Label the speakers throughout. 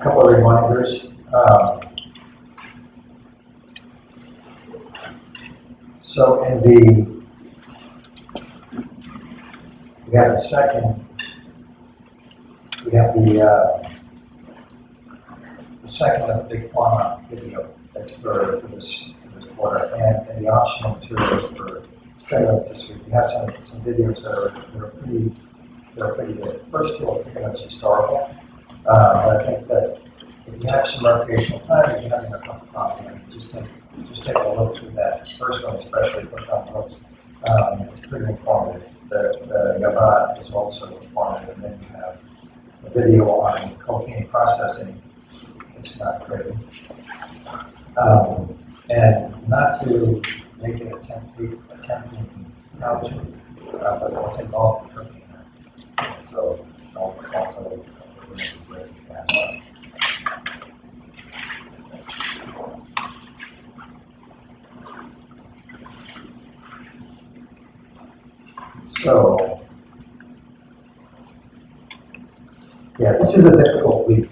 Speaker 1: couple of reminders. So in we have the second of the big pharma video that's for this quarter, and the optional materials for Stimulants this week. We have some videos that are pretty good. First two are pretty much historical, but I think that if you have some recreational time, if you're having a cup of coffee, just take a look through that. This first one especially for some folks, it's pretty informative. The Yavad is also informative, and then you have a video on cocaine processing. It's not great. And not to make it attempting how to, but also involve the cooking. So also break that up. So, yeah, this is a difficult week.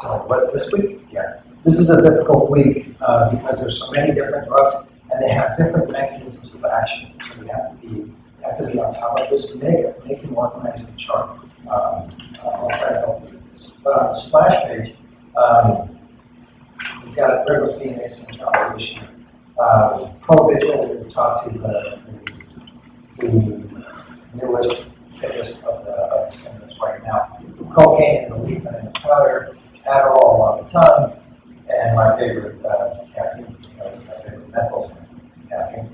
Speaker 1: So, what, this week? Yeah. This is a difficult week because there's so many different drugs and they have different mechanisms of action. So we have to be on top of this to make an organized chart. I'll try to help you with this. But on the splash page, we've got a rigorous DNA composition. Prohibition, we talked to the newest thickest of the stimulants right now. Cocaine in the leaf and in the powder, Adderall on the tongue, and my favorite caffeine, my favorite methyl caffeine.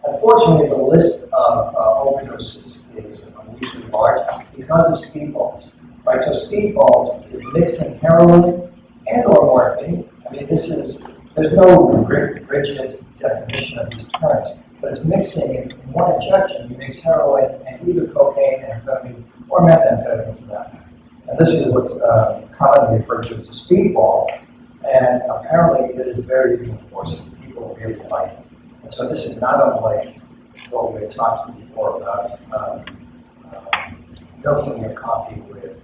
Speaker 1: Unfortunately, the list of overdoses is unusually large because of speedballs. Right, so speedballs is mixing heroin and or morphine. I mean, there's no rigid definition of these terms, but it's mixing in one injection. You mix heroin and either cocaine, amphetamine, or methamphetamine for that matter. And this is what's commonly referred to as a speedball, and apparently it is very reinforcing. People really like it. And so this is not unlike what we had talked before about milking your coffee with,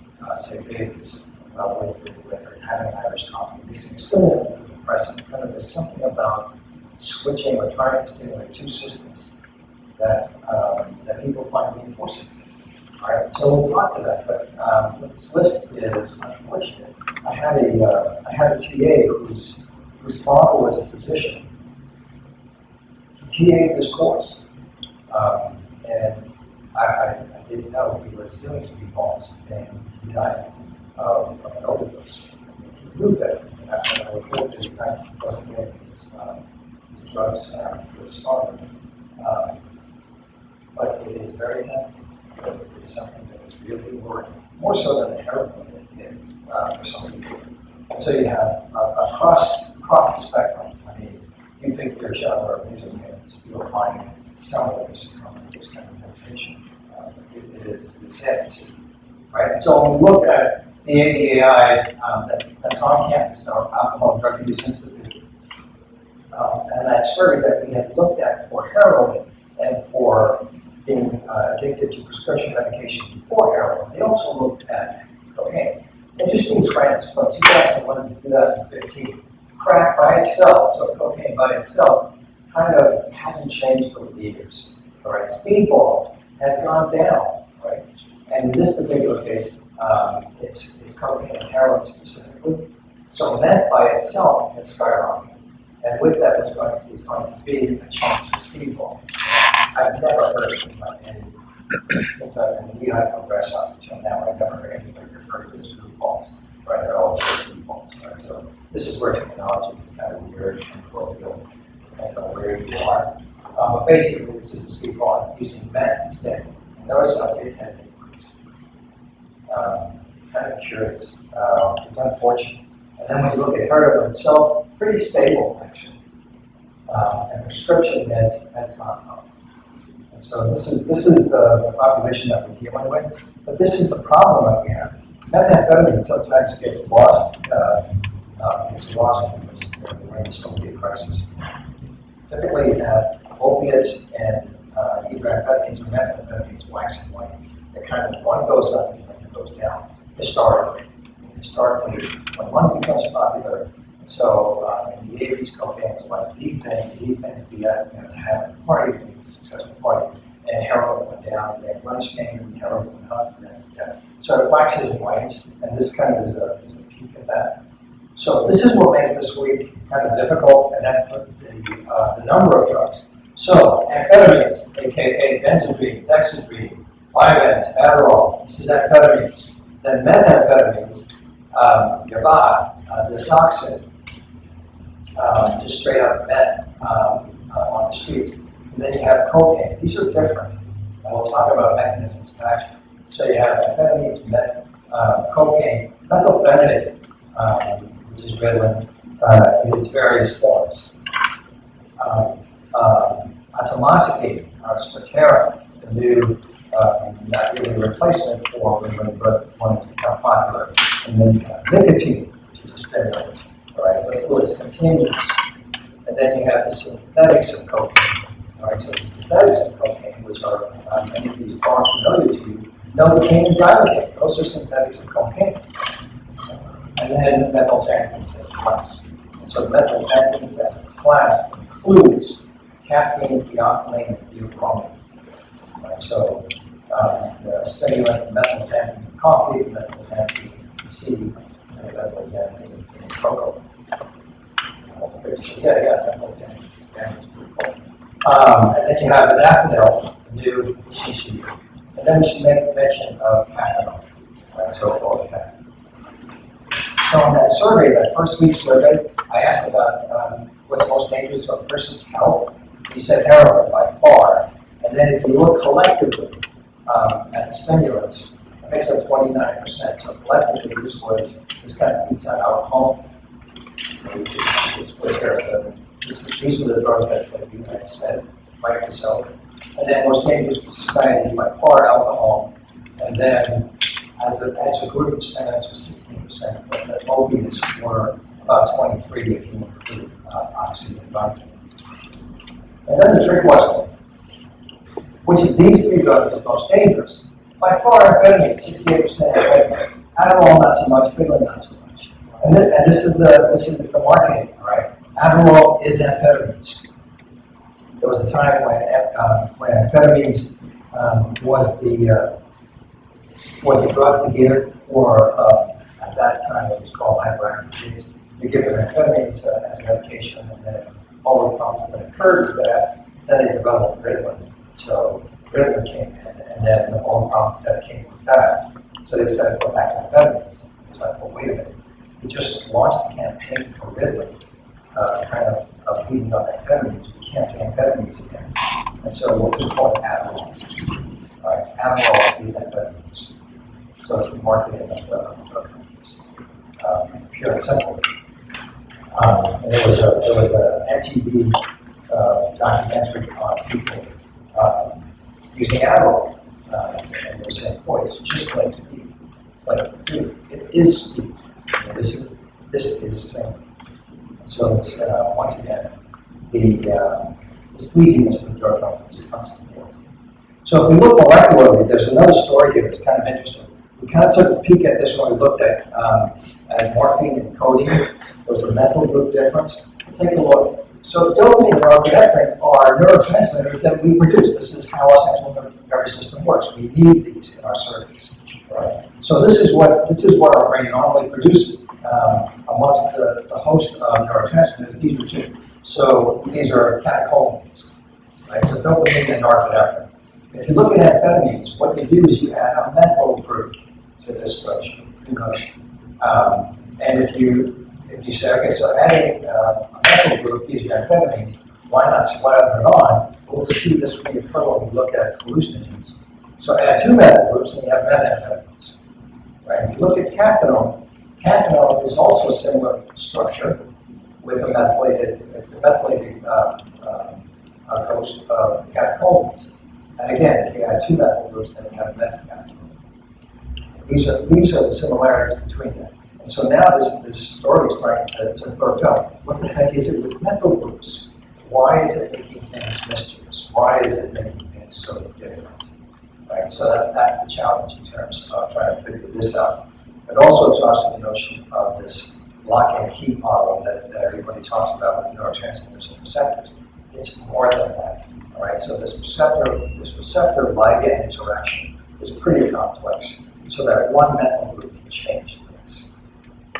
Speaker 1: say, babies, with having Irish coffee. It's still depressing. Kind of there's something about switching or trying to stimulate two systems that people find reinforcing. All right, so we'll talk to that, but this list is unfortunate. I had a TA whose father was a physician. He TA'd this course, and I didn't know he was doing speedballs, and he died of an overdose. He knew that, and I was told that he wasn't getting his drugs to his father. But it is very tempting. It is something that is really worrying, more so than the heroin that it is for some people. And so you have across the spectrum. I mean, you think your child or music fans, you'll find some of this from this kind of meditation. It's sad to see, right? So when we look at the ADAI that's on campus, our Alcohol and Drug Abuse Institute, and that survey that we had looked at for heroin and for being addicted to prescription medication before heroin, they also looked at cocaine. Interesting trends from 2001 to 2015. Crack by itself, so cocaine by itself, kind of hasn't changed over the years. All right, speedball has gone down, right? And in this particular case, it's cocaine and heroin specifically. So that by itself has skyrocketed. And with that is going to be a change to speedball. I've never heard of it, and since I've been in the UI progress up until now, I've never heard anybody refer to this as balls, right? They're all speedballs, right? So this is where technology is kind of weird and colloquial, depends on where you are. But basically, this is a speedball using meth instead. And notice how it has increased. Kind of curious. It's unfortunate. And then when you look at heroin itself, pretty stable actually. And prescription meds has gone up. And so this is the population that we're dealing with. But this is the problem that we have. Methamphetamine sometimes gets lost. It's lost because we're in so many crisis. Typically, you have opiates and either amphetamines or methamphetamines, wax and white. It kind of one goes up and one goes down. Historically, down, they have lunch game, and heroin and hunt, and then, so it waxes and wanes, and this kind of is a peak of that. So this is what makes this week kind of difficult, and that's the number of drugs. So amphetamines, aka benzodrine, dexedrine, Vyvanse, Adderall, this is amphetamines. Then methamphetamines, Yava, Disoxin, just straight up meth on the street. And then you have cocaine. These are different, and we'll talk about mechanisms of action. So you have amphetamines, meth, cocaine, methylphenidate, which is Ritalin, in its various forms. Atomazepine, Strattera, the new, not really a replacement for Ritalin, but one that's become popular. And then you have nicotine, which is a stimulant, right? But it's continuous. And then you have the synthetics of cocaine, right? So the synthetics of cocaine, which are many of these are familiar to you, novocaine and xylitol. Those are synthetics of cocaine. And then methylphenidate as a class. And so methylphenidate as a class includes caffeine, theophylline, and theobromine. Right? So the stimulant, methylphenidate in coffee, methylphenidate in tea, and methylphenidate in cocoa. Methylphenidate. And then you have modafinil, the new CCU. And then we should make mention of cathinol, right? So-called cathinol. So in that survey, that first week survey, I asked about what's most dangerous to a person's health. He said heroin by far. And then if you look collectively at the stimulants, it makes up 29%. So collectively, this kind of beats out alcohol. These are the drugs that you guys said, right? So, and then most dangerous to society by far alcohol. And then as a group, stimulants was 16%, but the opiates were about 23% if you include oxy and nitrogen. And then the trick was, which of these three drugs is most dangerous? By far, amphetamine, 68%. Adderall, not so much. Ritalin, not so much. And this is the marketing, right? Adderall is amphetamines. There was a time when amphetamines was the drug to give for, at that time it was called hyperactive disease. You give them amphetamines as medication, and then all the problems that occurred with that, then they developed Ritalin. So Ritalin came in, and then all the problems that came with that. So they decided to go back to amphetamines. It's like, well, wait a minute. We just launched a campaign for Ritalin, kind of feeding on amphetamines. We can't do amphetamines again. And so what we call Adderall. Right? Adderall is amphetamines. So it's the marketing of drug companies, pure and simple. And there was a MTV documentary on people using Adderall, and they were saying, "Boy, it's just like speed." Like, dude, it is speed. This is thing. So it's, once again, the sleaziness of the drug companies comes to the point. So if we look molecularly, there's another story here that's kind of interesting. We kind of took a peek at this when we looked at morphine and codeine. There was a methyl group difference. Take a look. So dopamine and norepinephrine are neurotransmitters that we produce. This is how our central nervous system works. We need these in our circuits. Right? So this is what our brain normally produces amongst the host of neurotransmitters. These are two. So these are catecholamines. Right? So dopamine and norepinephrine. If you look at amphetamines, what you do is you add a methyl group to this structure. And if you say, okay, so adding a methyl group gives you amphetamines, why not split up and on? We'll see this when you when we look at hallucinogens. So add two methyl groups and you have methamphetamines. Right? If you look at cathinol is also a similar structure with a methylated host of catecholamines. And again, if you add two methyl groups, then you have methamphetamine. These are the similarities between them. And so now this story is starting to burst up. What the heck is it with methyl groups? Why is it making things mysterious? Why is it making things so different? Right? So that's the challenge in terms of trying to figure this out. It also talks to the notion of this lock and key model that everybody talks about with neurotransmitters and receptors. It's more than that. All right. So this receptor receptor-ligand interaction is pretty complex, so that one methyl group can change things.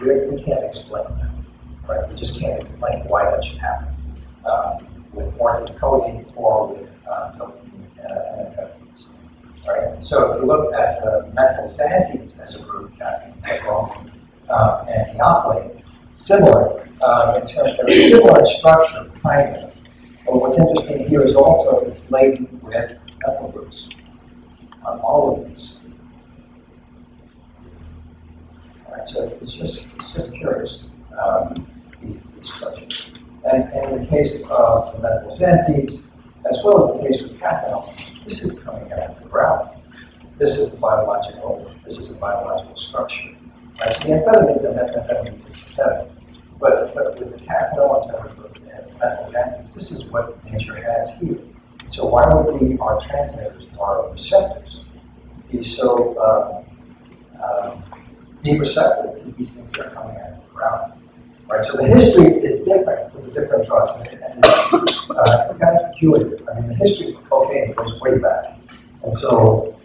Speaker 1: We can't explain that, right? We just can't explain why that should happen with morphine codeine or with dopamine and amphetamines, right? So if you look at the methylxanthines as a group, caffeine, and theophylline, similar in terms of similar in structure, kind of. But what's interesting here is also it's laden with methyl groups on all of these. All right, so it's just curious, these structures. And in the case of the methylxanthines, as well as the case with caffeine, this is coming out of the ground. This is the biological structure. Right, so the amphetamines and methamphetamines is synthetic. But with the caffeine and methylxanthines, this is what nature has here. So why would our transmitters, our receptors, be so be receptive to these things that are coming out of the ground? Right. So the history is different for the different drugs, and it's kind of peculiar. I mean, the history of cocaine goes way back, and so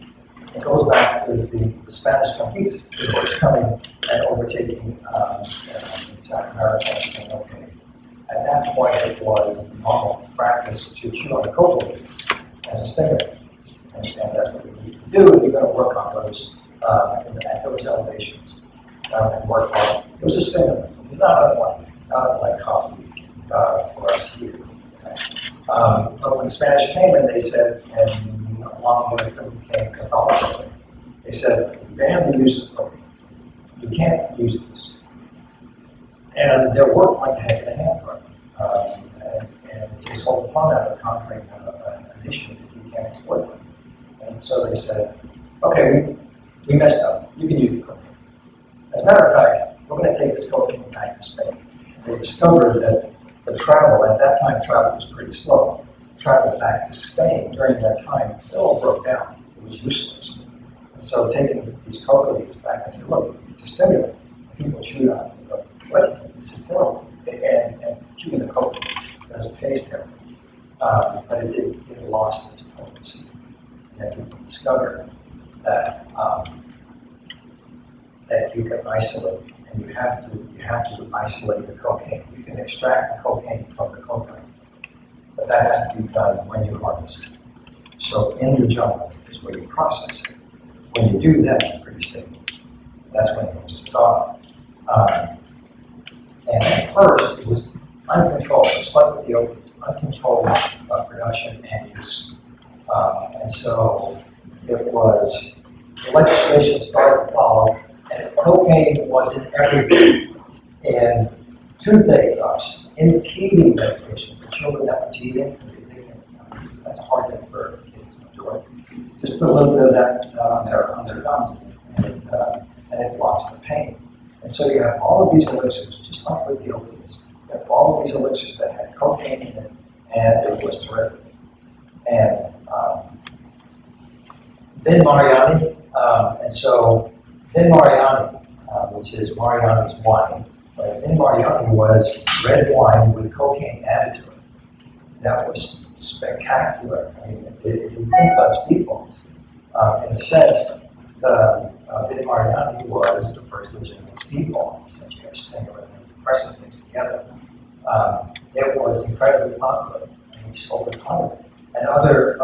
Speaker 1: it goes back to the Spanish conquistadors coming and overtaking South America and cocaine. At that point, it was normal practice to chew on the coca leaf as a stimulant, and that's what you need to do. You're going to work on those at those elevations and work on. It was a stimulant. It's not like coffee for us here. But when the Spanish came in, they said, and along with it became Catholicism, they said, ban the use of cocaine. You can't use this. And their work went hand in hand, and it takes all the fun out of conquering an issue that you can't exploit. And so they said, okay, we messed up. You can use the cocaine. As a matter of fact, we're going to take this cocaine back to Spain. They discovered that the travel, at that time, travel was pretty slow. Travel back to Spain during that time, it all broke down. It was useless. And so taking these coca leaves back and saying, look, it's a stimulant. People chewed on it. But what? This is terrible. And chewing the coca doesn't taste terrible. But it lost its potency. And people discovered that that you can isolate, and you have to isolate the cocaine. You can extract the cocaine from the cocaine, but that has to be done when you harvest it. So in the jungle is where you process it. When you do that, it's pretty stable. That's when it goes to stop. And at first, it was uncontrolled, just like with the opiates, uncontrolled production and use. And so it was, the legislation started to follow, and cocaine was in everything. And toothache drops, in teething medication for children that were teething, that's a hard thing for kids to enjoy. Just put a little bit of that on their gums, and it blocks the pain. And so you have all of these elixirs, just like with the opiates. You have all of these elixirs that had cocaine in it, and it was terrific. And then Mariani, and so then Mariani, which is Mariani's wine, but then Mariani was red wine with cocaine added to it. That was spectacular. I mean, if you think about speedballs, in a sense, Vin Mariani was the first legitimate speedball, since you have stimulant and depressant things together. It was incredibly popular, and he sold a ton of it. And other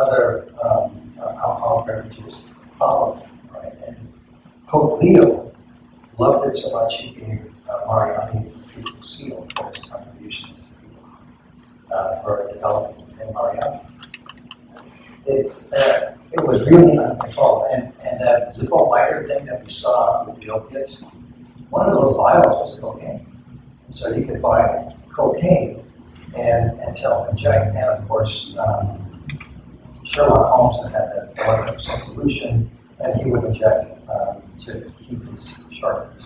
Speaker 1: alcohol beverages followed, right? And Pope Leo loved it so much he gave Mariani the Papal Seal for his contributions for developing in Mariani. It was really uncontrolled, and that Zippo lighter thing that we saw with the opiates, one of those vials was cocaine. So you could buy cocaine and self-inject, and of course Sherlock Holmes had that 11% solution, and he would inject to keep his sharpness.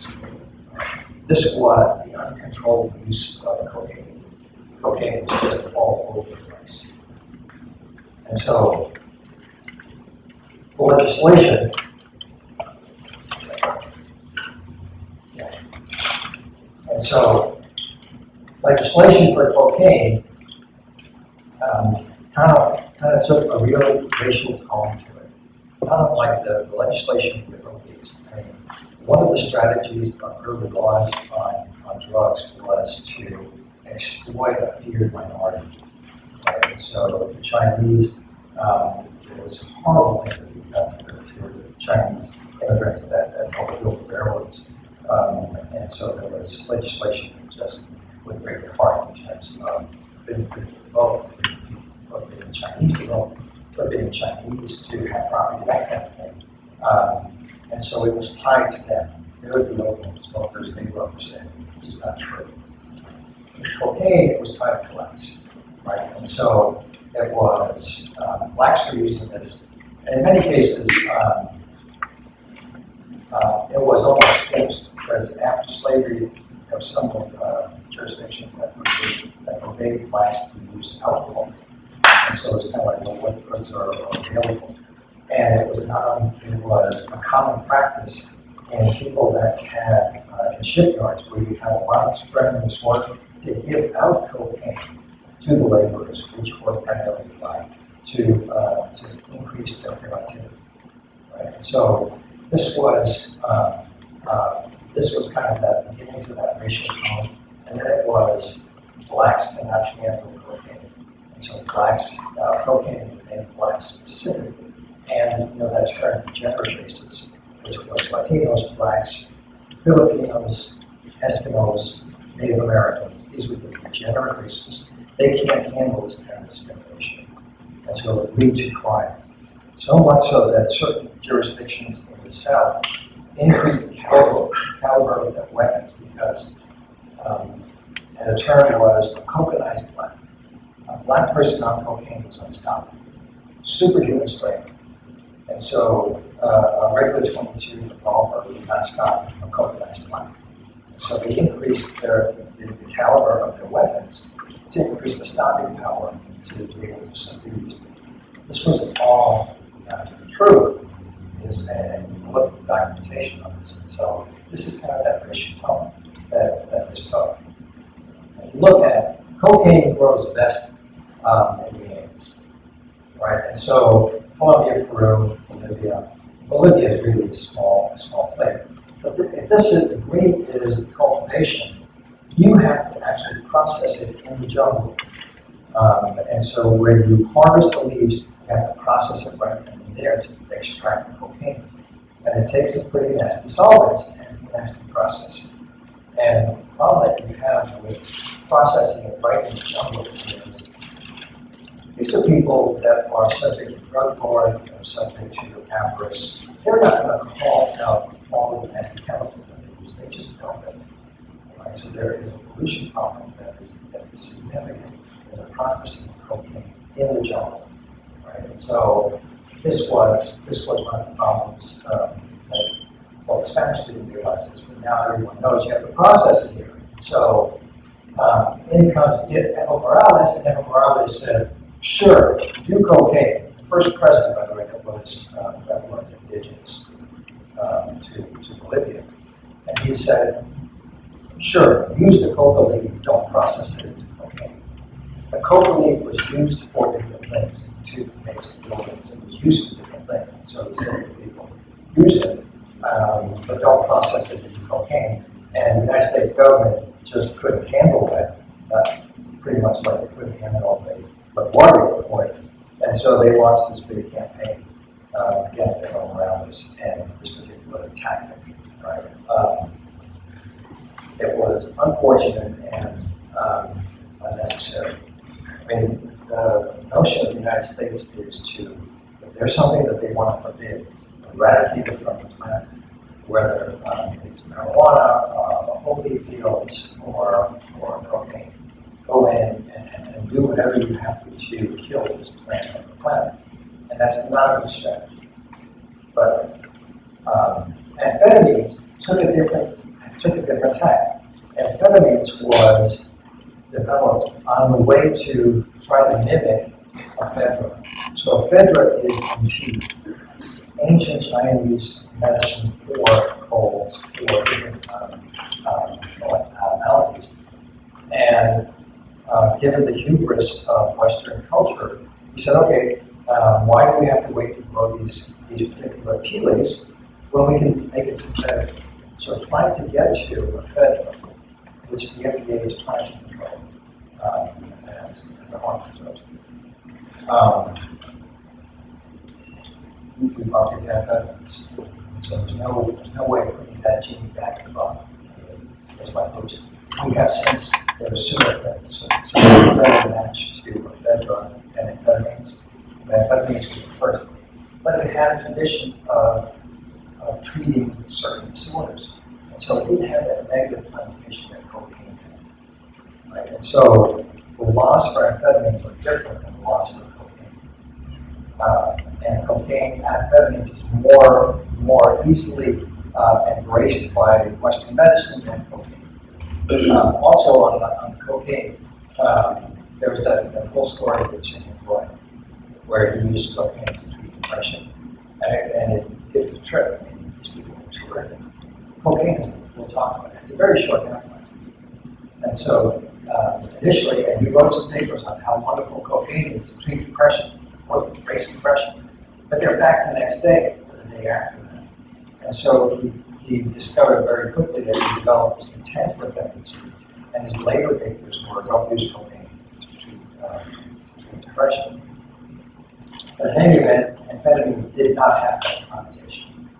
Speaker 1: This was the uncontrolled use of cocaine. Cocaine was just all over the place. And so, the legislation, and so, legislation for cocaine kind of took a really racial tone to it. Not unlike the legislation with opiates. I mean, one of the strategies of early laws on drugs was to exploit a feared minority. Right? And so the Chinese, it was a horrible thing that we got to the Chinese immigrants that helped build the railroads. And so there was legislation that just would break your heart in terms of being both being Chinese people, but being Chinese to have property, that kind of thing. And so it was tied to them. They were the opium smokers, they represented. This is not true. With cocaine, it was tied to blacks, right? And so it was blacks were using this, and in many cases, it was almost fixed because after slavery, there was some jurisdictions that forbade blacks to use alcohol. And so it's kind of like, well, what goods are available? And it was a common practice in people that had in shipyards where you had a lot of strenuous work to give out cocaine to the laborers, which were primarily black, to increase their productivity. Right? So this was kind of that beginning to that racial tone, and then it was blacks cannot handle cocaine, and so blacks cocaine became blacks specifically, and that turned to gender basis, which was Latinos, blacks, Filipinos, Eskimos, Native Americans. These were the gender races. They can't handle this kind of discrimination, and so it leads to crime. So much so that certain jurisdictions in the South increased the caliber of their weapons because, and the term was a cocainized black. A black person on cocaine was unstoppable, superhuman strength. And so a regular 22 revolver would not stop a cocainized black. So they increased the caliber of their weapons to increase the stopping power to be able to subdue these people. This was all true, and you can look at the documentation on this. And so this is kind of that racial tone that this took. If you look at cocaine grows best in the Andes, right? And so Colombia, Peru, Bolivia is really a small place. But if the green is cultivation, you have to actually process it in the jungle. And so when you harvest the leaves, you have to process it right then and there to extract the cocaine. And it takes a pretty nasty solvent and nasty process. And the problem that you have with processing it right in the jungle is these are people that are subject to drug lords, subject to avarice. They're not going to call out all of the nasty chemicals that they use. They just don't. Right? So there is a pollution problem that is significant in the processing of cocaine in the jungle. Right? And so this was one of the problems that the Spanish didn't realize this, but now everyone knows you have to process it here. So in comes Evo Morales, and Evo Morales said, "Sure, do cocaine." The first president, by the way, that was indigenous to Bolivia, and he said, "Sure, use the coca leaf, don't process it into cocaine." The coca leaf was used for different things, to make buildings. It was used for different things. So he said to people, use it, but don't process it into cocaine. And the United States government just couldn't handle that, pretty much like they couldn't handle the LaGuardia report. And so they launched this big campaign against Evo Morales and this particular tactic. Right? It was unfortunate and unnecessary. I mean, the notion of the United States is to, if there's something that they want to forbid, eradicate it from the planet, whether it's marijuana, opiate fields, or cocaine. Go in and do whatever you have to kill this plant on the planet. And that's not a good strategy. But amphetamines took a different tack. Amphetamines was developed on the way to try to mimic ephedra. So ephedra is indeed ancient Chinese medicine for colds, for different maladies. And given the hubris of Western culture, we said, okay, why do we have these particular tea leaves when we can make it synthetic. So trying to get to a fed, which the FDA is trying to control, as the harmful drugs. We probably have evidence. So there's no way of putting that gene back in the body. That's why we have since there was pseudoephedrine. So pseudoephedrine matched to ephedra and amphetamines. Amphetamines was the first. But it had a condition of treating certain disorders. And so it didn't have that negative connotation that cocaine had. Right? And so the laws for amphetamines are different than the laws for cocaine. And cocaine, amphetamines is more easily embraced by Western medicine than cocaine. Also on cocaine, there was that whole story with Jim Roy, where he used cocaine to treat depression, and it did the trick. I mean, these people were terrific. Cocaine, we'll talk about it. It's a very short half-life. And so, initially, and he wrote some papers on how wonderful cocaine is to treat depression, or to raise depression. But they're back the next day, or the day after that. And so he discovered very quickly that he developed this intense dependency, and his later papers were don't use cocaine to treat depression. But in any event, amphetamine did not have that connotation.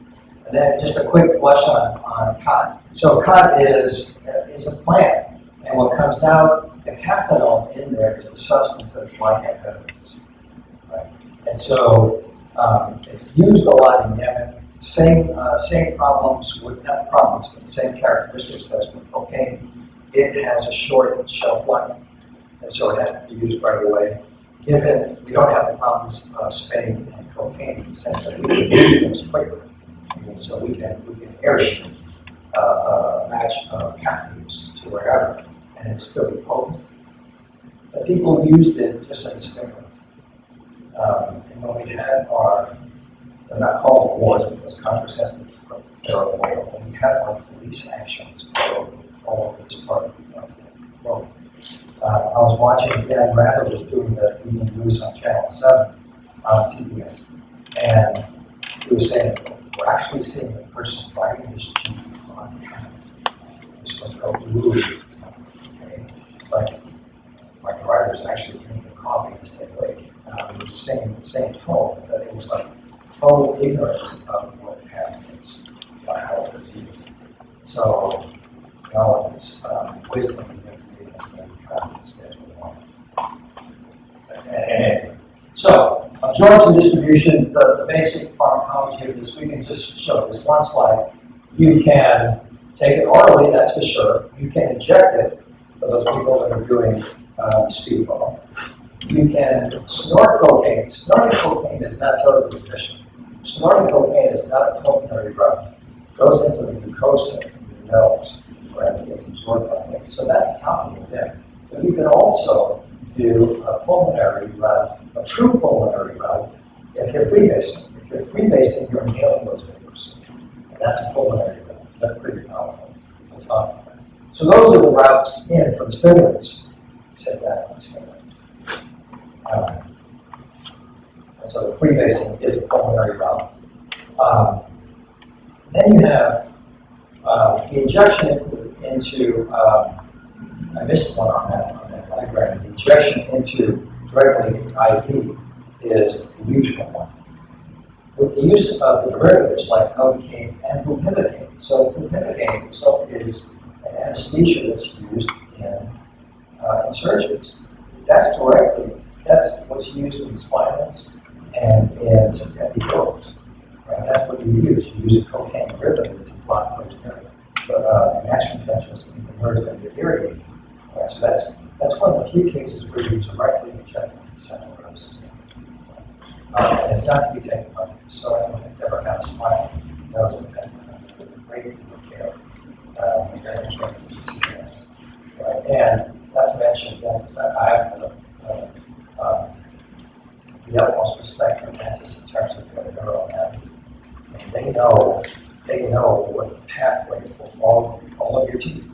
Speaker 1: And then just a quick blush on cotton. So cotton is a plant, and what comes out, the cathinol in there is a substance that's like amphetamines. Right? And so it's used a lot in Yemen. Same problems with, not problems, but the same characteristics as with cocaine. It has a short shelf life, and so it has to be used right away. Given we don't have the problems of Spain and cocaine, essentially, we can use things quickly. So we can airship a batch of cat leaves to wherever, and it's still be potent. But people used it just as a stimulant. And when we had they're not called wars because contraceptives are illegal. When we had our police actions all over this part of the world. I was watching Dan Rather was doing the evening news on Channel 7 on TBS, and he was saying, we're actually seeing a person fighting this gene on camera. It's supposed to go blue. Okay? But my driver is actually drinking coffee to stay awake. It was the same tone, but it was like total ignorance of what happens by how it's used. So, it's wisdom and so, absorption distribution, the basic pharmacology of this, we can just show this one slide. You can take it orally, that's for sure. You can inject it for those people that are doing speedball. You can snort cocaine. Snorting cocaine is not totally efficient. Snorting cocaine is not a pulmonary drug. It goes into the mucosa in your nose, where it gets absorbed by it. So that's topical there. But you can also do a pulmonary route, a true pulmonary route, if you're freebasing. If you're freebasing, you're inhaling those vapors. And that's a pulmonary route. That's pretty powerful. We'll talk about that. So those are the routes in from stimulants. Set that on stimulants. And so the freebasing is a pulmonary route. Then you have the injection into, I missed one on that diagram. The injection directly into IV is the usual one. With the use of the derivatives like novocaine and bupivacaine. So bupivacaine is an anesthesia that's used in surgeries. That's what's used in spinals and in epidurals. Right? That's what you use. You use a cocaine derivative to block those nerves. But action potentials in the nerves that are irritated. So that's one of the few cases where you directly inject the central nervous system. And it's not to be taken by so I don't think ever had a spinal knows that that's a great deal of care. Right? And not to mention that I have the utmost respect for dentists in terms of their neural anatomy. And they know what the pathway for all of your teeth.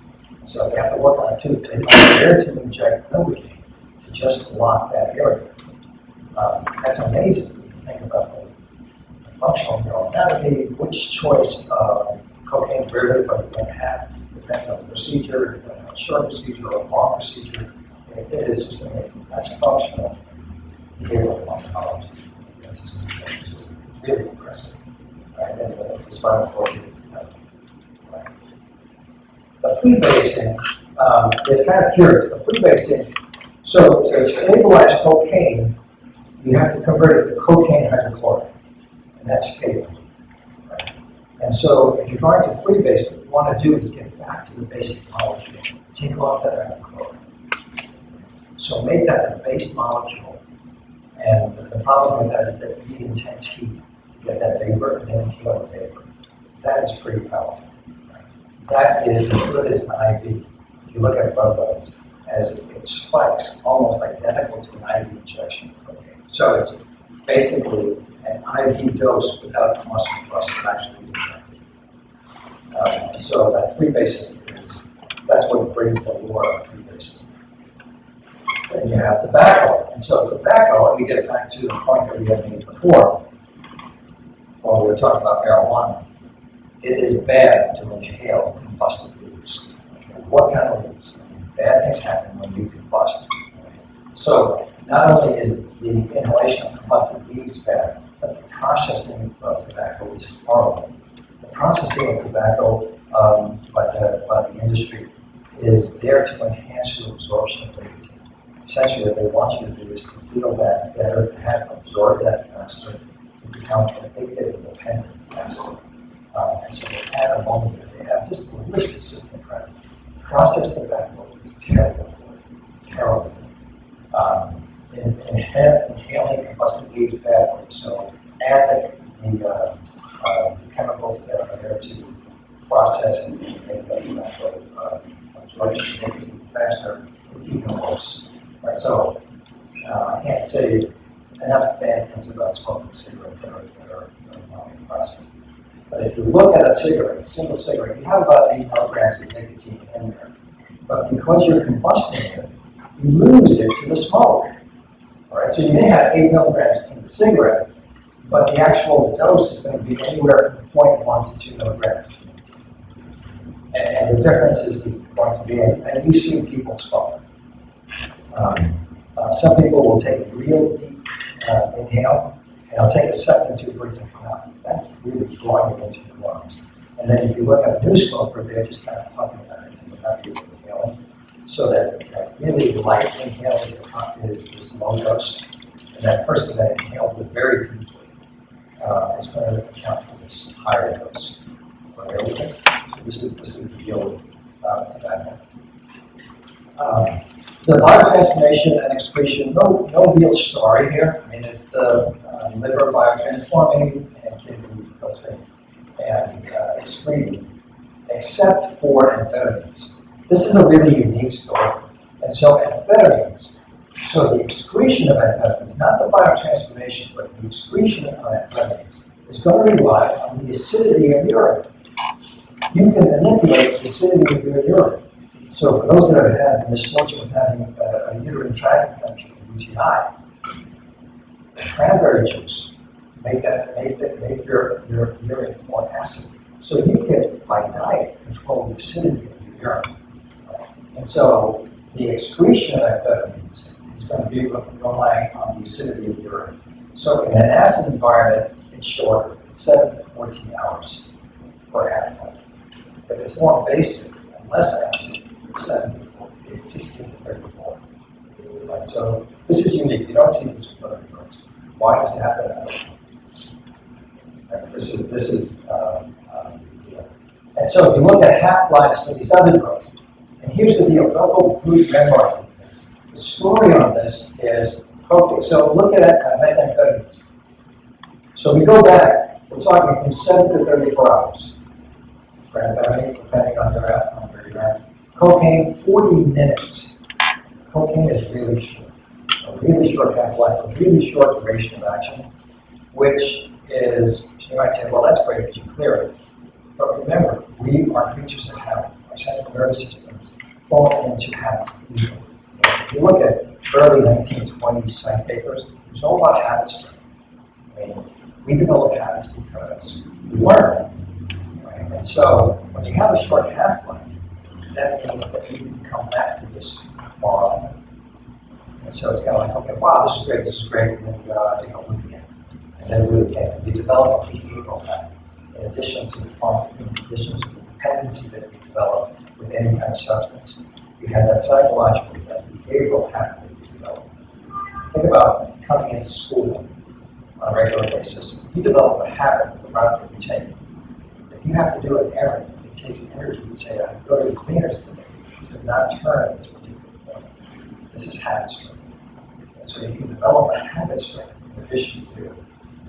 Speaker 1: So they have to work on a tooth. They dare to inject novocaine to just block that area. That's amazing when you think about the functional neuroanatomy, which choice of cocaine derivative are you going to have, depends on the procedure, depends on a short procedure or a long procedure. It is just amazing. That's functional behavioral pharmacology. It's really impressive. Right? And the spinal cord is right. The freebasing is kind of curious. The freebasing, so to stabilize cocaine, you have to convert it to cocaine hydrochloride, and that's stable. Right? And so if you're going to freebase, what you want to do is get back to the basic molecule. Take off that hydrochloride. So make that a base molecule. And the problem with that is that you need intense heat to get that vapor and then kill the vapor. That is pretty powerful. Right? That is as good as an IV. If you look at blood levels, as it spikes almost identical to an IV injection of cocaine. So it's basically an IV dose without muscle thrust actually injected. So that freebasing that's what brings the lure of freebasing. Then you have tobacco. And so tobacco, and we get back to the point that we had made before, when we were talking about marijuana, it is bad to inhale combusted leaves. Okay. What kind of leaves? Bad things happen when you combust. So not only is the inhalation of combusted leaves bad, but the processing of tobacco is horrible. The processing of tobacco by the industry is there to enhance your absorption of nicotine. Essentially, what they want you to do is to feel that better, to have absorbed that faster, to become addicted and dependent faster. And so they add a moment that they have just delicious system credit. Processed tobacco is terrible. Terrible. Inhaling combusted leaves is bad for you. So add the chemicals that are there to process and make that tobacco absorption faster, even worse. Right? So I can't say enough bad things about smoking cigarettes that are not processed. But if you look at a cigarette, a single cigarette, you have about 8 milligrams of nicotine in there. But because you're combusting it, you lose it to the smoke. All right, so you may have 8 milligrams in the cigarette, but the actual dose is going to be anywhere from 0.1 to 2 milligrams. And the difference is going to be, and you see people smoke. Some people will take a real deep inhale, and they'll take a second to breathe it out. That's really drawing it into the lungs. And then if you look at a new smoker, they're just kind of puffing at it and without really inhaling. So that really light inhale is low dose, and that person that inhales it very deeply is going to account for this higher dose. Okay? So this is the deal with tobacco. The biotransformation and excretion, no real story here. I mean, it's the liver biotransforming and kidney filtering and excreting, except for amphetamines. This is a really unique story. And so amphetamines, so the excretion of amphetamines, not the biotransformation, but the excretion of amphetamines is going to rely on the acidity of urine. You can manipulate the acidity of your urine. So for those that have had the misfortune of having a uterine tract infection, UTI, cranberry juice make your urine more acid. So you can, by diet, control the acidity of your urine. And so the excretion of amphetamines is going to be relying on the acidity of urine. So in an acid environment, it's shorter, 7 to 14 hours per half-life. If it's more basic and less acid, 16 to 34. Right? So this is unique. You don't see this with other drugs. Why does it happen? This is and so if you look at half-lives of these other drugs, and here's the deal, don't go through memoir. The story on this is, okay, so look at methamphetamines. So we go back, we're talking from 7 to 34 hours. For amphetamine, depending on your gram. Cocaine, 40 minutes. Cocaine is really short. A really short half-life, a really short duration of action, which is, you might say, well, that's great because you clear it. But remember, we are creatures of habit. Our central nervous systems fall into habit. If you look at early 1920s psych papers, it's all about habit strength. I mean, We develop habits because we learn. Right? And so when you have a short half-life, that means that you can come back to this more often. And so it's kind of like, okay, wow, this is great, and then you go look again. And then do it again. We develop a behavioral habit in addition to the fun, in addition to the dependency that we develop with any kind of substance. You have that psychological, that behavioral habit that you develop. Think about coming into school on a regular basis. You develop a habit of the route that you take. If you have to do an errand, it takes energy to say, I go to the cleaners today. You do not turn at this particular point. This is habit strength. And so you can develop a habit strength in addition to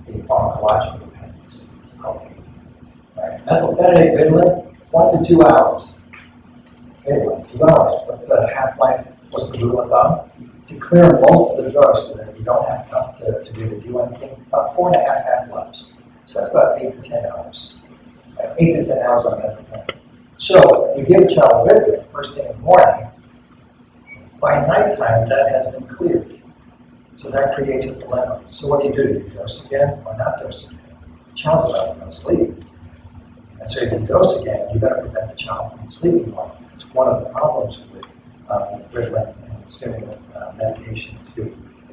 Speaker 1: the pharmacological dependence. Okay. Right. Methylphenidate Ritalin, 1 to 2 hours. Okay, 1 to 2 hours. What's the half-life? What's the rule of thumb? To clear most of the drugs so that you don't have enough to be able to do anything, about 4.5 half-lives. So that's about 8 to 10 hours. 8 to 10 hours on methylphenidate. So if you give a child Ritalin first thing in the morning, by nighttime that has been cleared. So that creates a dilemma. So what do? You dose again or not dose again? The child's about to go to sleep. And so if you dose again, you've got to prevent the child from sleeping well. It's one of the problems with Ritalin and stimulant medication to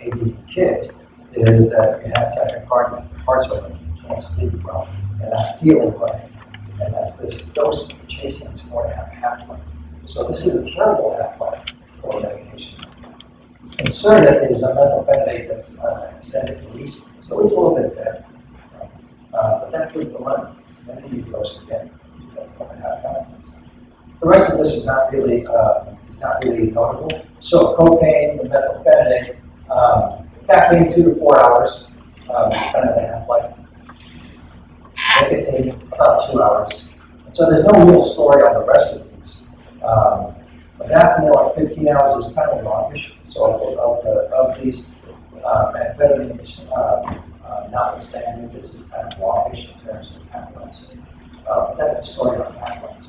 Speaker 1: AD kids is that you have tachycardia, heart rate, you can't sleep well, and not feeling right. And that's this dose chasing is 4.5 half-life. So this is a terrible half-life for medication. Inserted is a methylphenidate that's extended release, so it's a little bit better. But that's with the lemon. Then you dose again. The rest of this is not really notable. So cocaine, the methylphenidate, caffeine 2 to 4 hours, kind of the half-life. Nicotine about 2 hours. So there's no real story on the rest of these. Modafinil at 15 hours is kind of longish. So of these amphetamines, notwithstanding, this is kind of longish in terms of half-lives. That's the story on half-lives.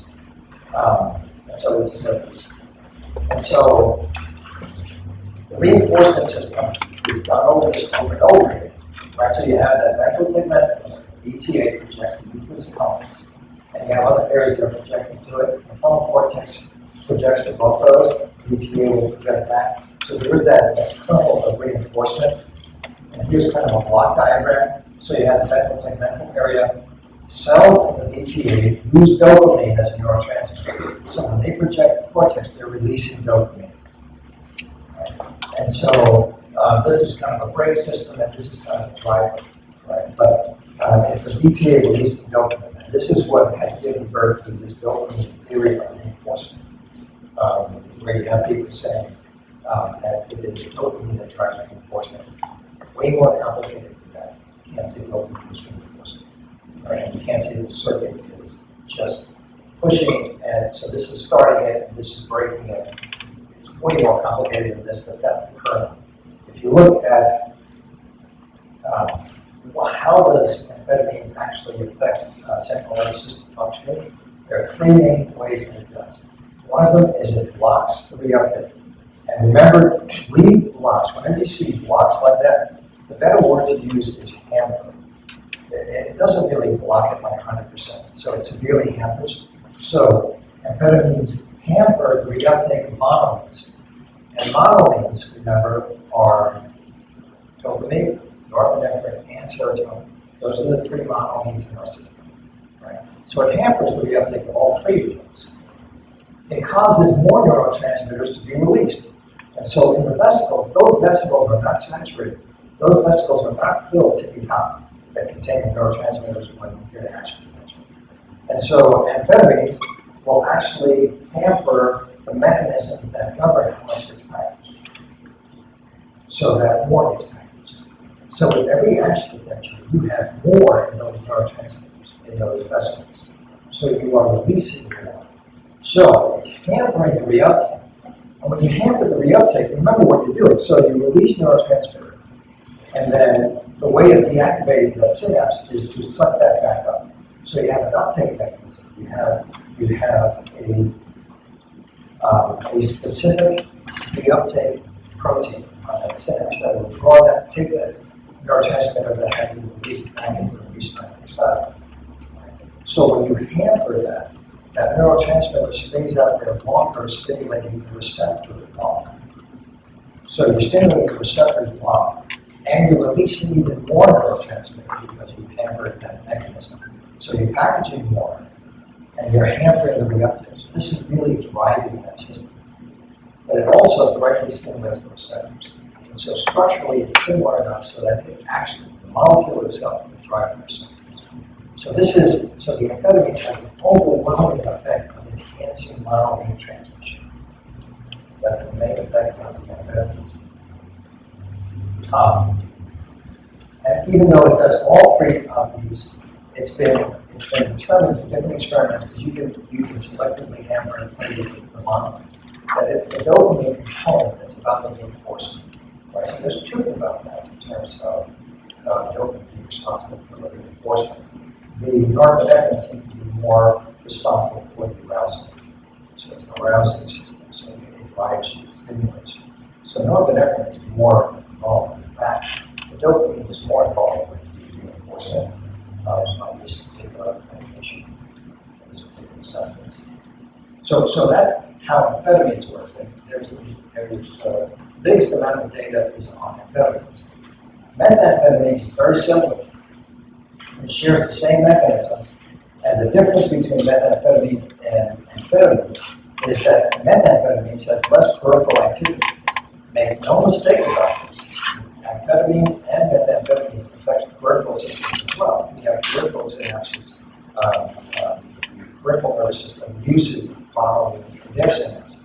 Speaker 1: And so the reinforcement system is done over this over and over again. Right? So you have that ventral tegmental, ETA projecting nucleus accumbens, and you have other areas that are projecting to it. The frontal cortex projects to both those. ETA will project back. So there is that kernel of reinforcement. And here's kind of a block diagram. So you have the ventral tegmental area. Cells in the ETA use dopamine as a neurotransmitter. So when they project the cortex, they're releasing dopamine. Right? And so this is kind of a brake system, and this is kind of a driver. Right? But it's the ETA releasing dopamine. And this is what has given birth to this dopamine theory of reinforcement, where you have people saying that it is dopamine that drives reinforcement. Way more complicated than that. You can't say dopamine is reinforcement. Right? And you can't see the circuit is just pushing, and so this is starting it, and this is breaking it. It's way more complicated than this, but that's the kernel. If you look at how does amphetamine actually affect central nervous system functioning, there are 3 main ways that it does. One of them is it blocks the reuptake. And remember, lead blocks, whenever you see blocks like that, the better word to use is hamper. It doesn't really block it by 100%, so it severely hampers. So amphetamines hamper the reuptake of monoamines. And monoamines, remember, are dopamine, norepinephrine, and serotonin. Those are the 3 monoamines in our system. Right? So it hampers the reuptake of all 3 of those. It causes more neurotransmitters to be released. And so in the vesicles, those vesicles are not saturated. Those vesicles are not filled to the top that contain the neurotransmitters when you're in action potential. And so amphetamines will actually hamper the mechanisms that govern how much gets packaged, so that more gets packaged. So with every action potential, you have more in those neurotransmitters, in those vesicles. So you are releasing more. So it's hampering the reuptake. And when you hamper the reuptake, remember what you're doing. So you release neurotransmitter, and then the way of deactivating the synapse is to suck that back up. So you have an uptake mechanism. You have a specific reuptake protein on that synapse that will draw that, take that neurotransmitter that has been released and released by the cell. So when you hamper that, that neurotransmitter stays out there longer, stimulating the receptor longer. So you're stimulating the receptors longer, and you're releasing even more neurotransmitter because you've hampered that mechanism. So you're packaging more, and you're hampering the reuptake. So this is really driving that system. But it also directly stimulates the receptors. And so structurally, it's similar enough so that it actually, the molecule itself can drive the receptors. So the amphetamine has an overwhelming effect of enhancing monoamine transmission. That's the main effect of the amphetamines. And even though it does all three of these, it's been determined in different experiments because you can selectively hammer and play with the monoamine. That it's the dopamine component that's about the reinforcement. Right? So there's truth about that in terms of dopamine being responsible for the reinforcement. The norepinephrine seems to be more responsible for the arousal. So it's an arousing system, so it drives you, stimulates you. So norepinephrine is more involved in that. The dopamine is more involved with the reinforcement of this particular medication, this particular substance. So that's how amphetamines work. There's the biggest amount of data is on amphetamines. Methamphetamine is very similar. It shares the same mechanism, and the difference between methamphetamine and amphetamine is that methamphetamine has less peripheral activity. Make no mistake about this. Amphetamine and methamphetamine affect the peripheral system as well. We have peripheral synapses, peripheral nervous system uses following their synapses.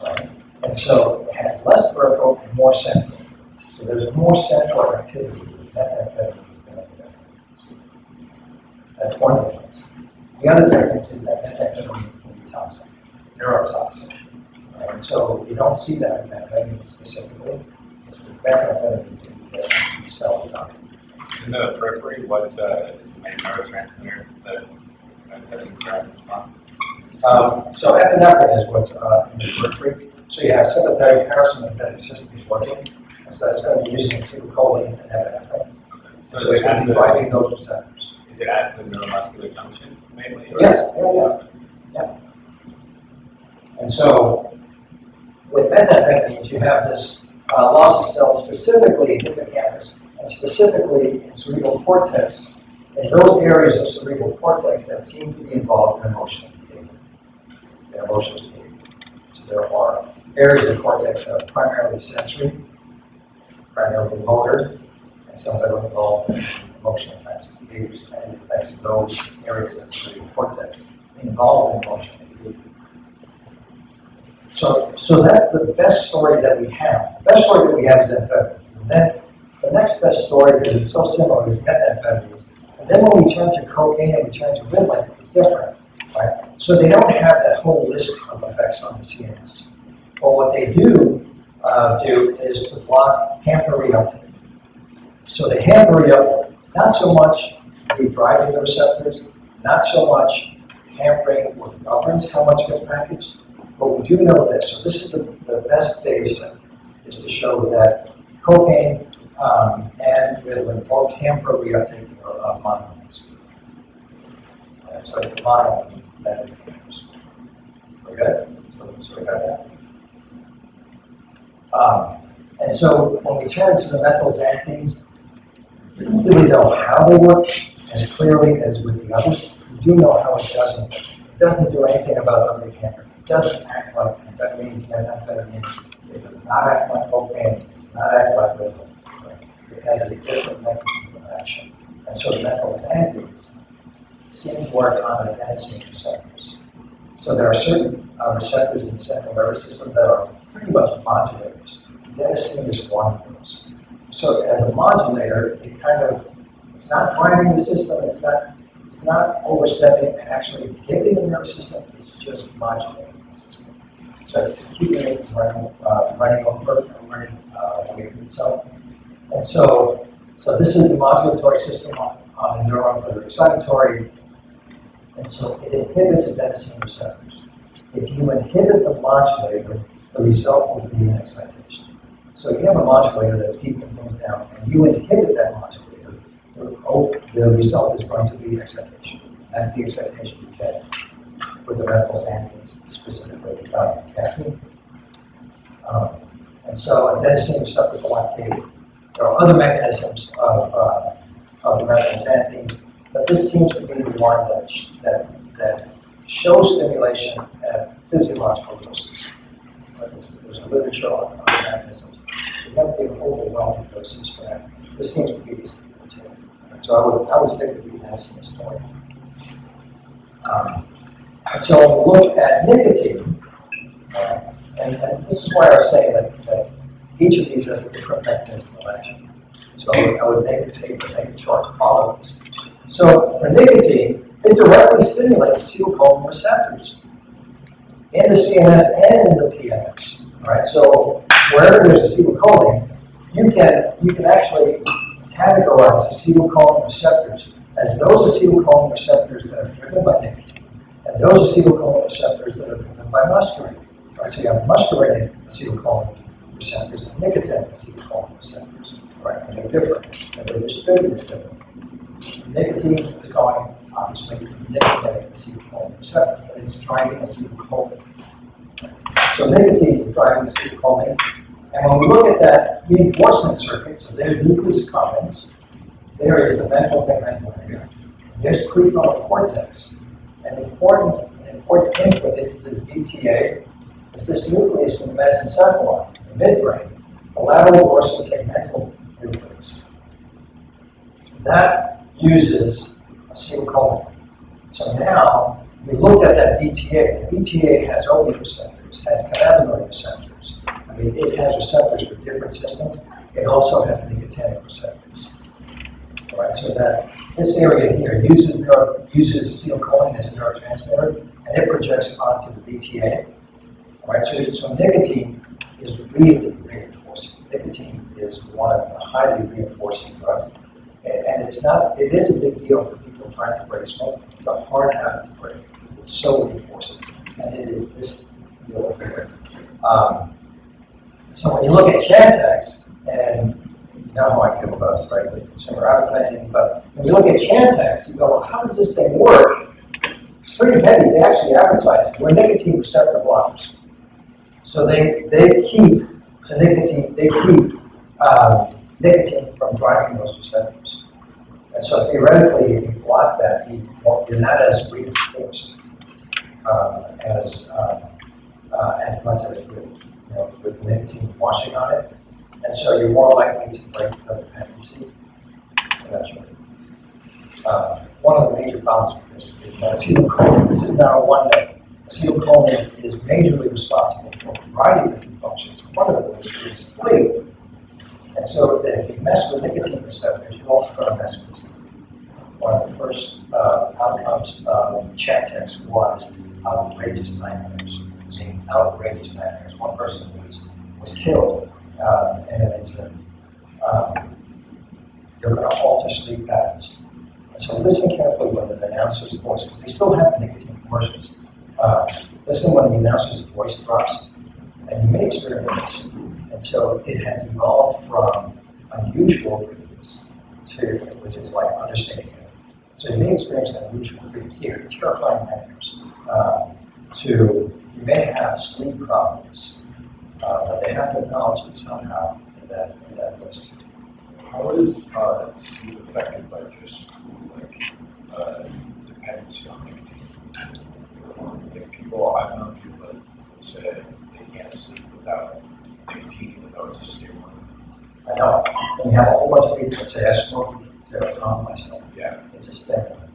Speaker 1: Right? And so it has less peripheral and more central. So there's more central activity with methamphetamine. That's one difference. The other difference is that methamphetamine can be toxic, neurotoxic. And so you don't see that in amphetamine specifically. It's with methamphetamine that you sell it on.
Speaker 2: In the periphery, what's the main neurotransmitter that amphetamine drives from?
Speaker 1: So epinephrine is what's in the periphery. So you have sympathetic, parasympathetic system is working. And so that's going to be using acetylcholine and epinephrine. So it's going to be driving those receptors.
Speaker 2: Is it at the neuromuscular junction, mainly?
Speaker 1: Yes, yeah. And so, with methamphetamines, you have this loss of cells, specifically in hippocampus, and specifically in cerebral cortex, in those areas of cerebral cortex that seem to be involved in emotional behavior. So there are areas of cortex that are primarily sensory, primarily motor, and some that are involved in emotional types of behaviors, and it affects those areas of the cerebral cortex involved in emotional behavior. So that's the best story that we have. The best story that we have is amphetamine. And then the next best story, because it's so similar, is methamphetamine. And then when we turn to cocaine and we turn to Ritalin, it's different, right? So they don't have that whole list of effects on the CNS. But what they do is to block hamper reuptake. So they hamper reuptake, not so much the driving the receptors, not so much hampering what governs how much gets packaged, but we do know this. So this is the best data set, is to show that cocaine and Ritalin both hamper reuptake of monoamines. So it's monoamine medications. Okay? So we got that. And so when we turn to the methylxanthines, we don't really know how they work as clearly as with the others. We do know how it doesn't. It doesn't do anything about other hamper. It doesn't act like amphetamines, methamphetamines. It does not act like cocaine. It does not act like Ritalin. It has a different mechanism of action. And so the methylxanthines seem to work on adenosine receptors. So there are certain receptors in the central nervous system that are pretty much modulators. Adenosine is one of those. So as a modulator, it's not driving the system, it's not overstepping and actually inhibiting the nervous system, it's just modulating the system. So it's keeping it from running over and running away from itself. And so this is the modulatory system on the neurons that are excitatory, and so it inhibits adenosine receptors. If you inhibit the modulator, the result will be an excitation. So you have a modulator that's keeping things down and you inhibit that modulator, the result is going to be excitation. That's the excitation you get with the medical antigens, specifically caffeine. And so adenosine receptor blockade. There are other mechanisms of the methylxanthine, but this seems to be the one that shows stimulation at physiological doses. There's a literature on mechanisms. You have to be overwhelming doses for that. This seems to be the two. So I would stick with the adenosine story. And so when we look at nicotine, and this is why I was saying that each of these has a different mechanism of action. So I would make a chart to follow this. So for nicotine, it directly stimulates acetylcholine receptors in the CNS and in the PNS. Right? So wherever there's acetylcholine, you can actually categorize acetylcholine receptors as those acetylcholine receptors that are driven by nicotine and those acetylcholine receptors that are driven by muscarine. Right? So you have muscarinic acetylcholine receptors and nicotinic acetylcholine receptors. Right? And they're different, and they're distributed differently. Nicotine is going, obviously, to nicotinic acetylcholine receptor, but it's driving acetylcholine. So nicotine is driving acetylcholine, and when we look at that reinforcement circuit, so there's nucleus accumbens, there is the ventral tegmental area, there's prefrontal cortex, and the important input into the DTA is this nucleus in the mesencephalon, the midbrain, the lateral dorsal tegmental nucleus. That uses acetylcholine. So now we look at that DTA. The DTA has opiate receptors, has cannabinoid receptors. I mean, it has receptors for different systems. It also has nicotinic receptors. All right, so that this area here uses acetylcholine as a neurotransmitter, and it projects onto the DTA. All right, so nicotine is really reinforcing. Nicotine is one of the highly reinforcing drugs. And it is a big deal for people trying to break smoke. It's a hard habit to break. It's so reinforcing. And it is this deal here. So when you look at Chantix, and you know how I feel about this, right? With consumer advertising, but when you look at Chantix, you go, well, how does this thing work? It's pretty heavy. They actually advertise it. We're nicotine receptor blockers. So they keep nicotine from driving those receptors. And so theoretically, if you block that, you're not as reinforced as much as with nicotine washing on it. And so you're more likely to break the dependency. So that's right. One of the major problems with this is that acetylcholine, this is now one that acetylcholine is majorly responsible for a variety of different functions. One of which is sleep. And so if you mess with nicotine receptors, you're also going to mess with sleep. One of the first outcomes of Chantix was outrageous nightmares. Seeing outrageous nightmares. One person was killed in an incident. You're going to alter sleep patterns. And so listen carefully when the announcer's voice, because they still have nicotine commercials. Listen when the announcer's voice drops, and you may experience this. And so it has evolved from unusual breeds to, which is like understating it. So you may experience an unusual breed here, terrifying nightmares, to you may have sleep problems, but they have to acknowledge it somehow in that list.
Speaker 2: How is sleep affected by just dependency on nicotine? Like people, I've known people that say they can't sleep without nicotine, without a stimulant.
Speaker 1: I know. And you have a whole bunch of people that say, I smoke to calm myself.
Speaker 2: Yeah.
Speaker 1: It's a stimulant.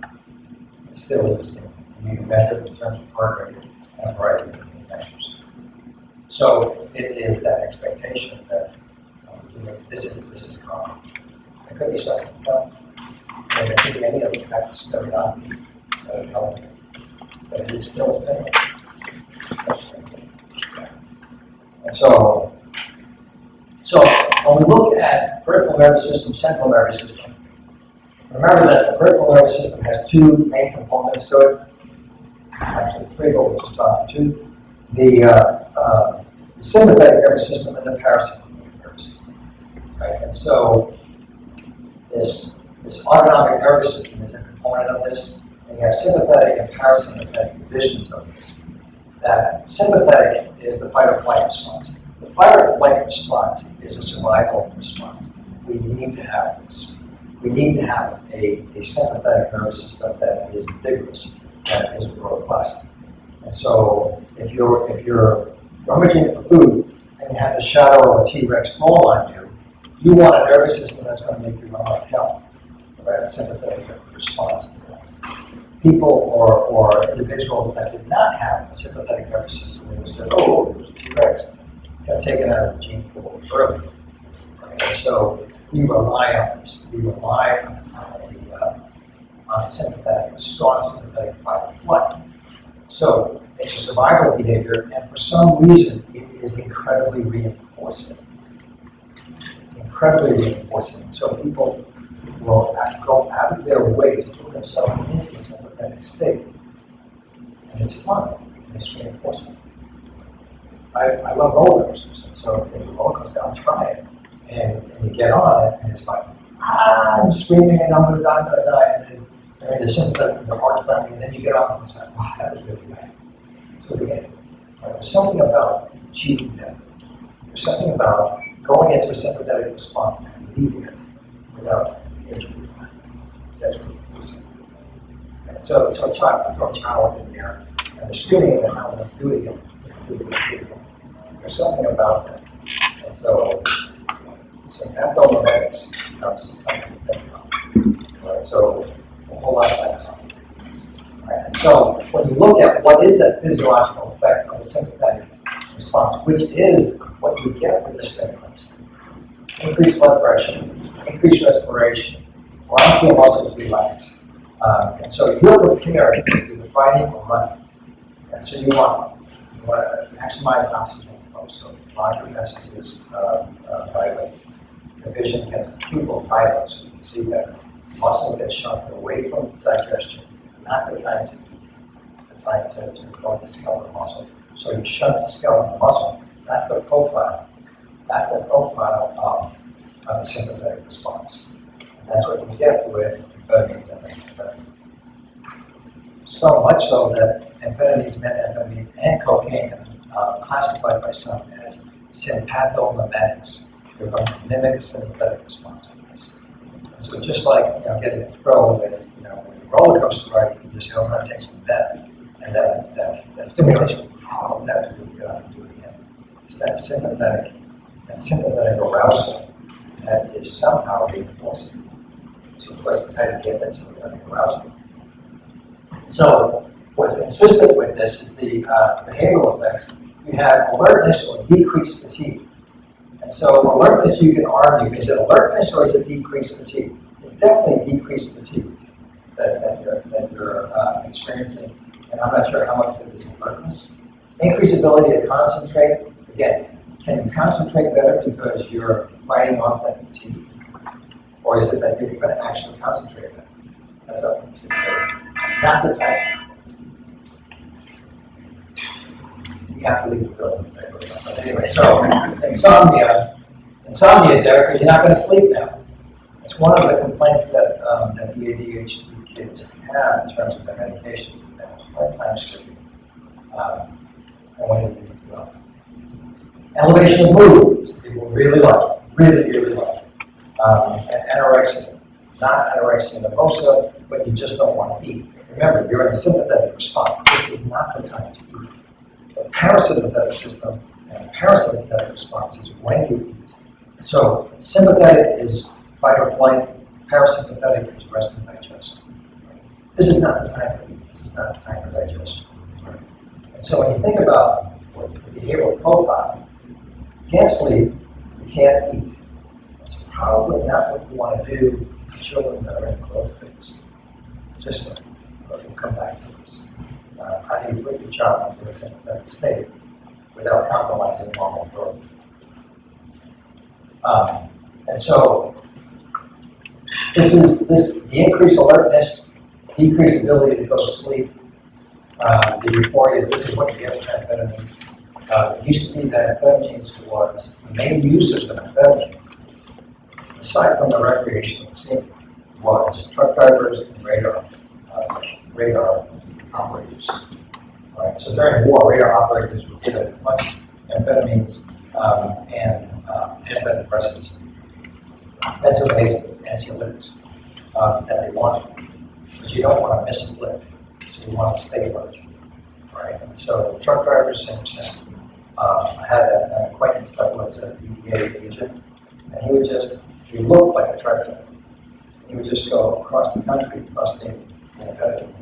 Speaker 1: It still is a stimulant. You can measure it in terms of heart rate and a variety of different measures. So it is that expectation that this is calm. It could be something else. And it could be any other factors that are not healthy. But it is still a stimulant. And so when we look at peripheral nervous system, central nervous system, remember that the peripheral nervous system has two main components to it. Actually, three, but we'll just talk to two. The sympathetic nervous system and the parasympathetic nervous system. right? And so this autonomic nervous system is a component of this, and you have sympathetic and parasympathetic divisions of this. That sympathetic is the fight or flight response. The fight or flight response is a survival response. We need to have this. We need to have a sympathetic nervous system that is vigorous, that is robust. And so if you're rummaging for food and you have the shadow of a T-Rex fall on you, you want a nervous system that's going to make you run out of help, right? A sympathetic response to that. People or individuals that did not have a sympathetic nervous system, they said, oh, there's a T-Rex, got taken out of the gene pool early. Right? And so we rely on this. We rely on a sympathetic, strong sympathetic fight or flight. So it's a survival behavior, and for some reason, it is incredibly reinforcing. Incredibly reinforcing. So people will have to go out of their way to put themselves into a sympathetic state. And it's fun. And it's reinforcing. I love roller coasters. So if the roller coaster, I'll try it. And you get on it, and it's like, I'm screaming, and I'm going to die. And then the sympathetic, the heart's pounding, and then you get off, and it's like, wow, that was really bad. So again, there's something about achieving that. There's something about going into a sympathetic response and leaving it without injury. That's really interesting. So throw a child in there, and they're screaming, and how they're doing it. There's something about that. And so abdominal becomes something to think about. Right? So a whole lot of that. Right? And so when you look at what is that physiological effect of the sympathetic response, which is what you get with the stimulants, increased blood pressure, increased respiration, bronchial muscles relax. And so you're prepared to do the fighting or running. And so you want to maximize oxygen flow. So the body messages dilate. The vision gets pupil dilate, so you can see that muscle gets shunted away from digestion, not the time to grow the skeletal muscle. So you shunt the skeletal muscle. That's the profile. That's the profile of the sympathetic response. And that's what you get with amphetamines and methamphetamine. So much so that amphetamines, methamphetamine, and cocaine are classified by some as sympathomimetics. They're going to mimic sympathetic response to this. And so just like getting a thrill with with a roller coaster ride, you just go and take some meth, and that stimulation. Oh, that's really good. I can do it again. It's that sympathetic arousal that is somehow reinforcing. So it's how to get that sympathetic arousal. So what's consistent with this is the behavioral effects. You have alertness or decreased fatigue. And so alertness, you can argue, is it alertness or is it decreased fatigue? It's definitely decreased fatigue that you're experiencing. And I'm not sure how much of it is alertness. Increased ability to concentrate. Again, can you concentrate better because you're fighting off that fatigue? Or is it that you're going to actually concentrate better? That's up to you. Not the type. You have to leave the building. But anyway, so insomnia is there because you're not going to sleep now. It's one of the complaints that the ADHD kids have in terms of their medication. It's hard time sleeping. And when you elevation of mood, people really like, really like. And anorexia, not anorexia nervosa, but you just don't want to eat. Remember, you're in a sympathetic response. This is not the time to eat. The parasympathetic system and parasympathetic response is when you eat. So sympathetic is fight or flight, parasympathetic is rest and digest. This is not the time to eat. This is not the time for digestion. Right? And so when you think about the behavioral profile, you can't sleep, you can't eat. It's probably not what you want to do to children that are in growth phase. Just we'll come back to this. How do you put your child into a sympathetic state without compromising normal growth? And so the increased alertness, decreased ability to go to sleep, the euphoria, this is what you get with amphetamine. It used to be that amphetamines was the main uses of amphetamine aside from the recreational scene, was truck drivers and radar operators. Right? So during war, radar operators were given as much amphetamines and antidepressants, benzodiazepines, anxiolytics that they wanted. Because you don't want to miss a blip, so you want to stay alert. Right? And so truck drivers had an acquaintance that was a DEA agent, and he looked like a truck driver. He would just go across the country, across the and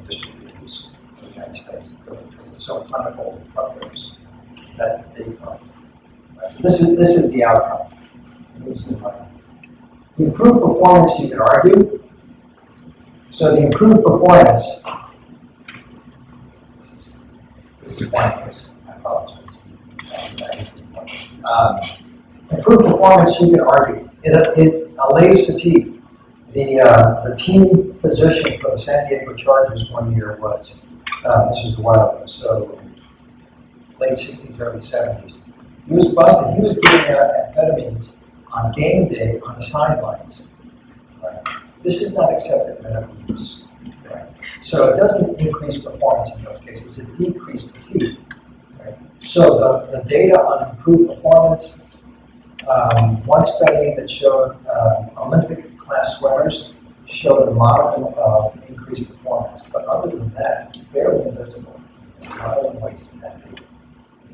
Speaker 1: distribute these to the United States. It's so plentiful with truck drivers. That's the big problem. Right? So this is the outcome. The improved performance, you can argue. So the improved performance, this is one case, I apologize. Improved performance, you can argue. It allays fatigue. The team position for the San Diego Chargers one year was, this was a while ago, so late 60s, early 70s. He was busted. He was giving out amphetamines on game day on the sidelines. Right? This is not accepted medical use. Right? So it doesn't increase performance in those cases. It decreases fatigue. Right? So the data on improved performance, one study that showed Olympic class swimmers showed a modicum of increased performance. But other than that, it's barely invisible. It's not only waste in that data.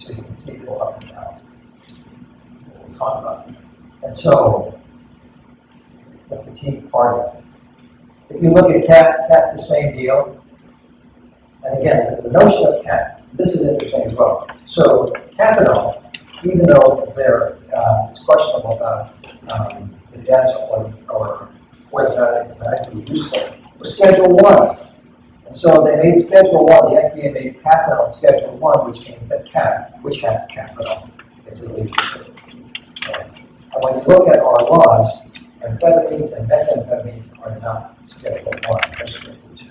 Speaker 1: So you can see it go up and down. We'll talk about it. And so, the fatigue part of it. If you look at CAT, the same deal. And again, the notion of CAT, this is interesting as well. So, cathinol, even though it's questionable about the deaths or whether it's actually useful, was Schedule 1. And so they made Schedule 1, the FDA made cathinol Schedule 1, which means that CAT, which has cathinol, is illegal. And when you look at our laws, amphetamines and methamphetamines are not Schedule 1, they're Schedule 2.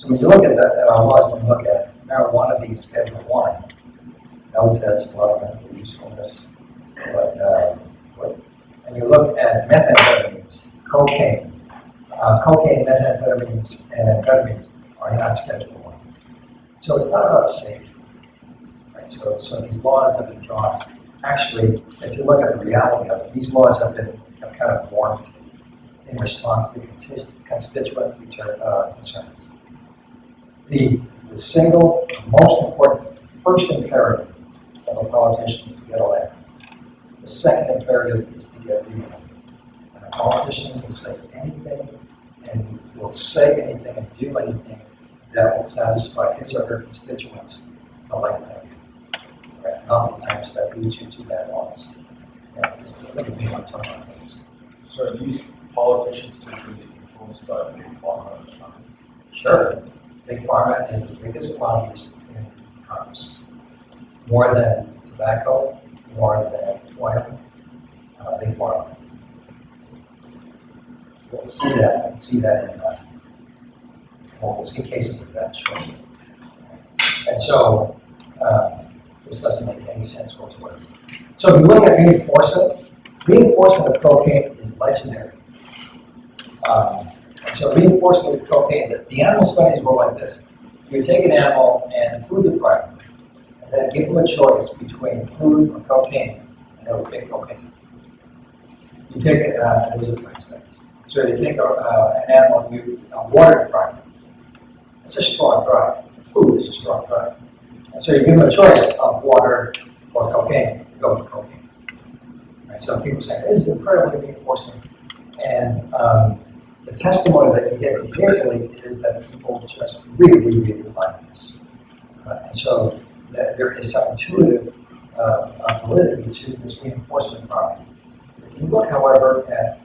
Speaker 1: So when you look at our laws, when you look at marijuana being Schedule 1, no test, a lot of medical usefulness. And you look at methamphetamines, cocaine, methamphetamines, and amphetamines are not Schedule 1. So it's not about safety. Right? So these laws have been drawn. Actually, if you look at the reality of it, these laws have kind of morphed in response to constituent concerns. The single most important first imperative of a politician is to get elected. The second imperative is to get reelected. And a politician will say anything and will say anything and do anything that will satisfy his or her constituents elect them. Right? Oftentimes that leads you to bad laws. Look at me on some of things.
Speaker 2: So are these politicians typically influenced by big pharma?
Speaker 1: Sure. Big pharma is the biggest lobbyist in Congress. More than tobacco, more than oil, big pharma. We'll see that in we'll see cases of that shortly. And so this doesn't make any sense whatsoever. So if you look at reinforcement of cocaine is legendary. So reinforcement of cocaine, the animal studies were like this. You take an animal and food deprive them, and then give them a choice between food or cocaine, and they will take cocaine. You take it, so you take an animal and you water deprive them. It's a strong drug. Food is a strong drug. And so you give them a choice of water or cocaine, you go with cocaine. Right? So people say, this is incredibly reinforcing. And the testimony that you get repeatedly is that people just really, really like this. And so there is some intuitive validity to this reinforcement problem. If you look, however, at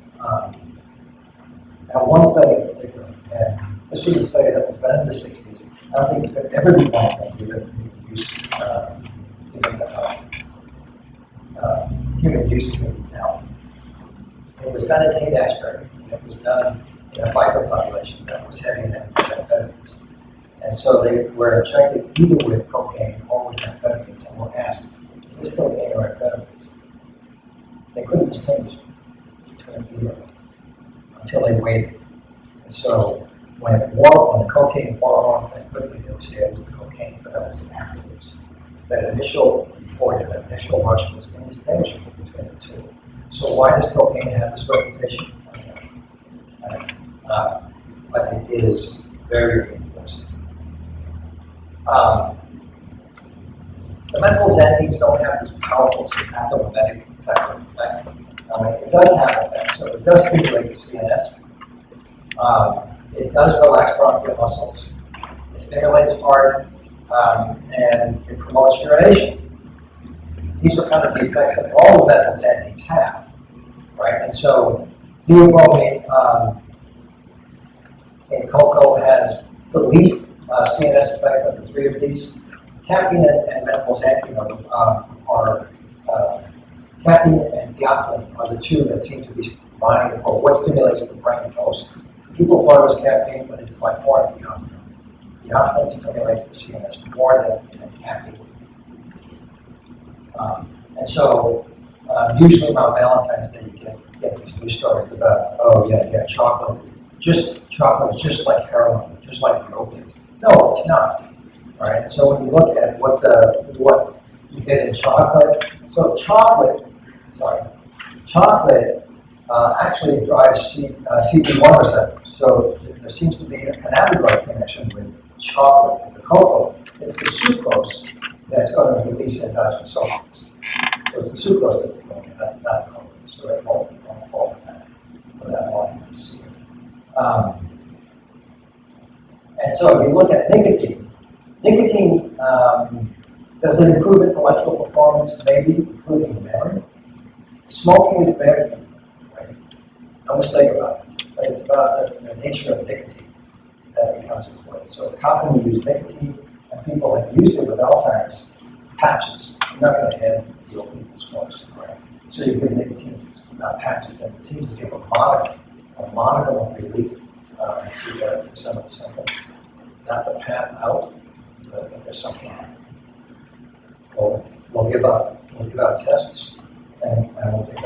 Speaker 1: one study in particular, and this was a study that was done in the 60s, I don't think it's been ever been done given human use now. It was done in Haight-Ashbury. It was done in a biker population that was heavy in amphetamines. And so they were injected either with cocaine or with amphetamines and were asked, is this cocaine or amphetamines? They couldn't distinguish between weighted. And so when cocaine wore off that quickly, they'll say it was cocaine, but that was afterwards. That initial euphoria, that initial rush was indistinguishable between the two. So why does cocaine have this reputation? But it is very reinforcing. The mental entities don't have this powerful sympathomimetic effect. It does have effects, so it does stimulate the CNS. It does relax bronchial muscles. It stimulates heart, and it promotes urination. These are kind of the effects that all the mental entities have, right? And so, theobromine in cocoa has the least CNS effect of the three of these. Caffeine and methylxanthine are caffeine and theophylline are the two that seem to be vying for what stimulates the brain most. People thought it was caffeine, but it's by far theophylline. Theophylline stimulates the CNS more than caffeine. And so, usually around Valentine's Day, you get these news stories about, oh yeah, chocolate is just like heroin, just like the opiates. No, it's not. Right? So when you look at what you get in chocolate, so chocolate actually drives CB1 receptors. So there seems to be an antibiotic connection with chocolate and the cocoa. It's the sucrose that's going to release endogenous sulfates. So it's the sucrose that's going in, not the cocoa. So it won't fall for that volume. And so if you look at nicotine does it improve intellectual performance? Maybe, including memory. Smoking is bad, right? No mistake about it. But it's about the nature of nicotine that becomes important. So how can we use nicotine? And people have used it with Alzheimer's patches. You're not going to add the old people's smokes, right? So you give nicotine patches, and it seems to give a modicum of relief to some of the symptoms. Not the pat out, but there's something. We'll give out tests, and we'll take